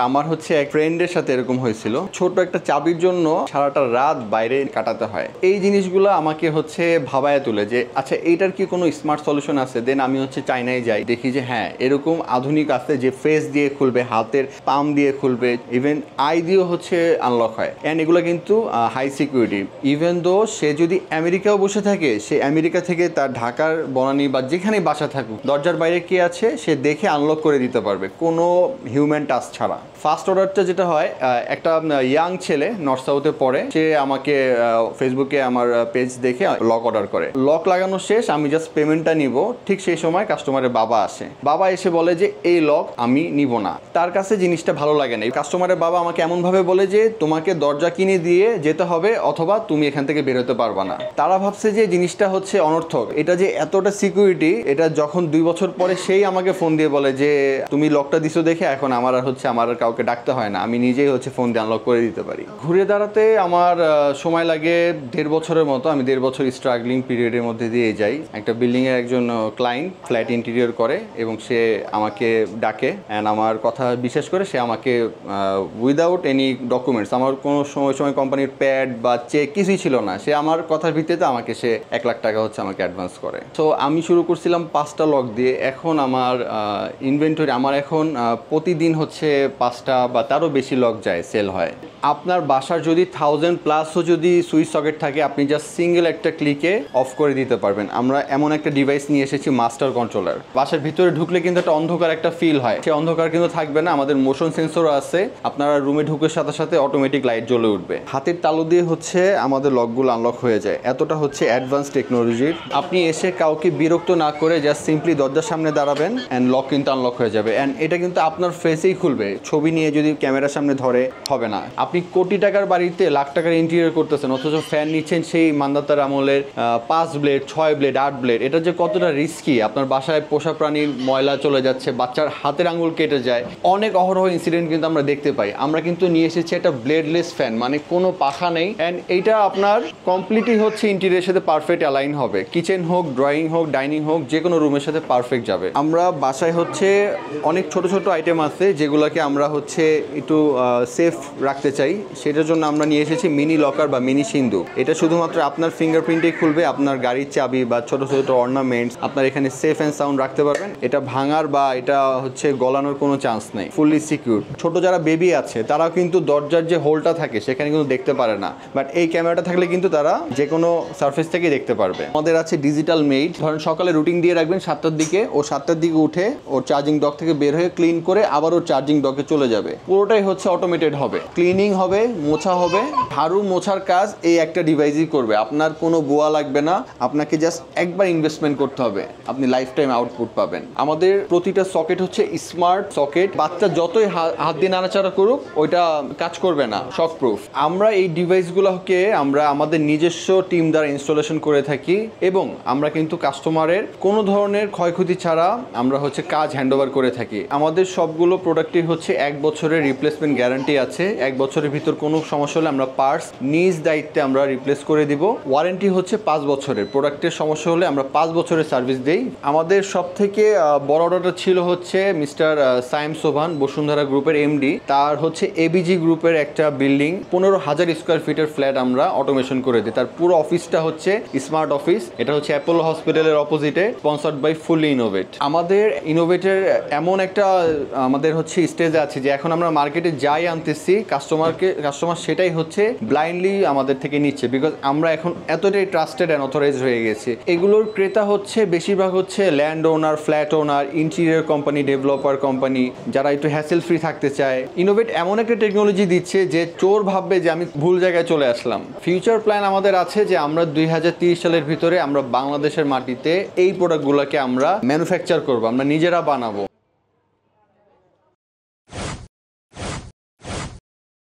আমার হচ্ছে এক ফ্রেন্ডের সাথে এরকম হয়েছিল, ছোট একটা চাবির জন্য সারাটা রাত বাইরে কাটাতে হয়। এই জিনিসগুলো আমাকে হচ্ছে ভাবায় তুলে যে আচ্ছা এইটার কি কোনো স্মার্ট সলিউশন আছে। দেন আমি হচ্ছে চায়নায় যাই, দেখি যে হ্যাঁ এরকম আধুনিক আছে যে ফেস দিয়ে খুলবে, হাতের পাম দিয়ে খুলবে, ইভেন আই দিয়েও হচ্ছে আনলক হয়। অ্যান্ড এগুলো কিন্তু হাই সিকিউরিটি। ইভেন দো সে যদি আমেরিকাও বসে থাকে, সে আমেরিকা থেকে তার ঢাকার বনানী বা যেখানে বাসা থাকুক, দরজার বাইরে কে আছে সে দেখে আনলক করে দিতে পারবে কোনো হিউম্যান টাচ ছাড়া। ফার্স্ট অর্ডারটা যেটা হয়, একটা ইয়াং ছেলে নর্থ সাউথে পড়ে, সে আমাকে ফেসবুকে আমার পেজ দেখে লক অর্ডার করে। লক লাগানো শেষ, আমি জাস্ট পেমেন্টটা নিব, ঠিক সেই সময় কাস্টমারের বাবা আসে। বাবা এসে বলে যে এই লক আমি নিব না, তার কাছে জিনিসটা ভালো লাগে না। কাস্টমারের বাবা আমাকে এমনভাবে বলে যে তোমাকে দরজা কিনে দিয়ে যেতে হবে অথবা তুমি এখান থেকে বেরোতে পারবা না। তারা ভাবছে যে জিনিসটা হচ্ছে অনর্থক, এটা যে এতটা সিকিউরিটি। এটা যখন 2 বছর পরে সেই আমাকে ফোন দিয়ে বলে যে তুমি লকটা দিছো দেখে এখন আমার আর হচ্ছে আমার আর কাউকে ডাকতে হয় না, আমি নিজেই হচ্ছে ফোন দিয়ে আনলক করে দিতে পারি। ঘুরে দাঁড়াতে আমার সময় লাগে 1.5 বছরের মতো। আমি 1.5 বছর স্ট্রাগলিং পিরিয়ডের মধ্যে দিয়ে যাই। একটা বিল্ডিংয়ের একজন ক্লায়েন্ট ফ্ল্যাট ইন্টেরিয়র করে এবং সে আমাকে ডাকে অ্যান্ড আমার কথা বিশেষ করে সে আমাকে উইদাউট এনি ডকুমেন্টস, আমার কোনো সময় কোম্পানির প্যাড বা চেক কিছুই ছিল না, সে আমার কথার ভিত্তিতে আমাকে সে 1 লাখ টাকা হচ্ছে আমাকে অ্যাডভান্স করে। তো আমি শুরু করছিলাম 5টা লক দিয়ে। এখন আমার ইনভেন্টরি আমার এখন প্রতিদিন হচ্ছে 5টা বা তারও বেশি লক যায়, সেল হয়। আপনার বাসার যদি 1000+ যদি সুইচ সকেট থাকে, আপনি জাস্ট সিঙ্গেল একটা ক্লিকে অফ করে দিতে পারবেন। আমরা এমন একটা ডিভাইস নিয়ে এসেছি, মাস্টার কন্ট্রোলার। বাসার ভিতরে ঢুকলে কিন্তু একটা অন্ধকার একটা ফিল হয়, সেই অন্ধকার কিন্তু থাকবে না। আমাদের মোশন সেন্সরও আছে, আপনারা রুমে ঢুকের সাথে সাথে অটোমেটিক লাইট জ্বলে উঠবে। হাতের তালু দিয়ে হচ্ছে আমাদের লকগুলো আনলক হয়ে যায়, এতটা হচ্ছে অ্যাডভান্স টেকনোলজির। আপনি এসে কাউকে বিরক্ত না করে জাস্ট সিম্পলি দরজার সামনে দাঁড়াবেন অ্যান্ড লক কিন্তু আনলক হয়ে যাবে। অ্যান্ড এটা কিন্তু আপনার ফেসেই খুলবে, ছবি নিয়ে যদি ক্যামেরার সামনে ধরে হবে না। আপনি কোটি টাকার বাড়িতে লাখ টাকার ইন্টেরিয়র করতেছেন, অথচ ফ্যান নিচ্ছেন সেই মান্দাতার আমলের 5 ব্লেড 6 ব্লেড 8 ব্লেড। এটা যে কতটা রিস্কি। আপনার বাসায় পোষা প্রাণীর ময়লা চলে যাচ্ছে, বাচ্চার হাতের আঙুল কেটে যায়, অনেক অহরহ ইনসিডেন্ট কিন্তু আমরা দেখতে পাই। আমরা কিন্তু নিয়ে এসেছি একটা ব্লেডলেস ফ্যান, মানে কোনো পাখা নেই। অ্যান্ড এইটা আপনার কমপ্লিটলি হচ্ছে ইন্টেরিয়রের সাথে পারফেক্ট অ্যালাইন হবে। কিচেন হোক, ড্রয়িং হোক, ডাইনিং হোক, যে কোনো রুমের সাথে পারফেক্ট যাবে। আমরা বাসায় হচ্ছে অনেক ছোট ছোট আইটেম আছে যেগুলোকে আমরা হচ্ছে একটু সেফ রাখতে চাই, সেটার জন্য আমরা নিয়ে এসেছি মিনি লকার বা মিনি সিন্ধুক। এটা শুধুমাত্র আপনার ফিঙ্গারপ্রিন্টেই খুলবে, আপনার গাড়ির চাবি বা ছোট ছোট অর্নামেন্টস আপনার এখানে সেফ অ্যান্ড সাউন্ড রাখতে পারবেন। এটা ভাঙার বা এটা হচ্ছে গলানোর কোনো চান্স নেই, ফুললি সিকিউর। ছোট যারা বেবি আছে তারাও কিন্তু দরজার যে হোলটা থাকে সেখানে কিন্তু দেখতে পারে না, বাট এই ক্যামেরাটা থাকলে কিন্তু তারা যে কোনো সার্ফেস থেকে দেখতে পারবে। আমাদের আছে ডিজিটাল মেইড। ধরেন সকালে রুটিন দিয়ে রাখবেন 7টার দিকে, ও 7টার দিকে উঠে ওর চার্জিং ডক থেকে বের হয়ে ক্লিন করে আবার ওর চার্জিং ডকে চলে যাবে। পুরোটাই হচ্ছে অটোমেটেড হবে, ক্লিনিং হবে, মোছা হবে। ঝাড়ু মোছার কাজ এই একটা ডিভাইসই করবে, আপনার কোনো বোয়া লাগবে না। আপনাকে জাস্ট একবার ইনভেস্টমেন্ট করতে হবে, আপনি লাইফ টাইম আউটপুট পাবেন। আমাদের প্রতিটা সকেট হচ্ছে স্মার্ট সকেট, বাচ্চা যতই হাত দিয়ে নাড়াচাড়া করুক ওইটা কাজ করবে না, শক প্রুফ। আমরা এই ডিভাইসগুলোকে আমরা আমাদের নিজস্ব টিম দ্বারা ইনস্টলেশন করে থাকি এবং আমরা কিন্তু কাস্টমারের কোনো ধরনের ক্ষয়ক্ষতি ছাড়া আমরা হচ্ছে কাজ হ্যান্ডওভার করে থাকি। আমাদের সবগুলো প্রোডাক্টই হচ্ছে 1 বছরের রিপ্লেসমেন্ট গ্যারান্টি আছে। 1 বছরের ভিতর কোনো সমস্যা হলে আমরা পার্টস নিজ দায়িত্বে আমরা রিপ্লেস করে দিব। ওয়ারেন্টি হচ্ছে 5 বছরের। প্রোডাক্টের সমস্যা হলে আমরা 5 বছরের সার্ভিস দেই। আমাদের সব থেকে বড় অর্ডারটা ছিল হচ্ছে মিস্টার সাইম সোভান, বসুন্ধরা গ্রুপের এমডি। তার হচ্ছে এবিজি গ্রুপের একটা বিল্ডিং 15,000 স্কোয়ার ফিটের ফ্ল্যাট আমরা অটোমেশন করে দিই। তার পুরো অফিসটা হচ্ছে স্মার্ট অফিস। এটা হচ্ছে অ্যাপোলো হসপিটালের অপোজিটে, স্পন্সর্ড বাই ফুলি ইনোভেট। আমাদের ইনোভেটের এমন একটা আমাদের হচ্ছে স্টেজে আছে যে এখন আমরা মার্কেটে যাই আনতেছি কাস্টমার সেটাই হচ্ছে ব্লাইন্ডলি আমাদের থেকে নিচ্ছে, বিকজ আমরা এখন এতটাই ট্রাস্টেড অ্যান্ড অথরাইজ হয়ে গেছি। এগুলোর ক্রেতা হচ্ছে বেশিরভাগ হচ্ছে ল্যান্ড ওনার, ফ্ল্যাট ওনার, ইন্টেরিয়র কোম্পানি, ডেভেলপার কোম্পানি, যারা একটু হ্যাসেল ফ্রি থাকতে চায়। ইনোভেট এমন একটা টেকনোলজি দিচ্ছে যে চোর ভাববে যে আমি ভুল জায়গায় চলে আসলাম। ফিউচার প্ল্যান আমাদের আছে যে আমরা 2030 সালের ভিতরে আমরা বাংলাদেশের মাটিতে এই প্রোডাক্টগুলোকে আমরা ম্যানুফ্যাকচার করবো, আমরা নিজেরা বানাবো।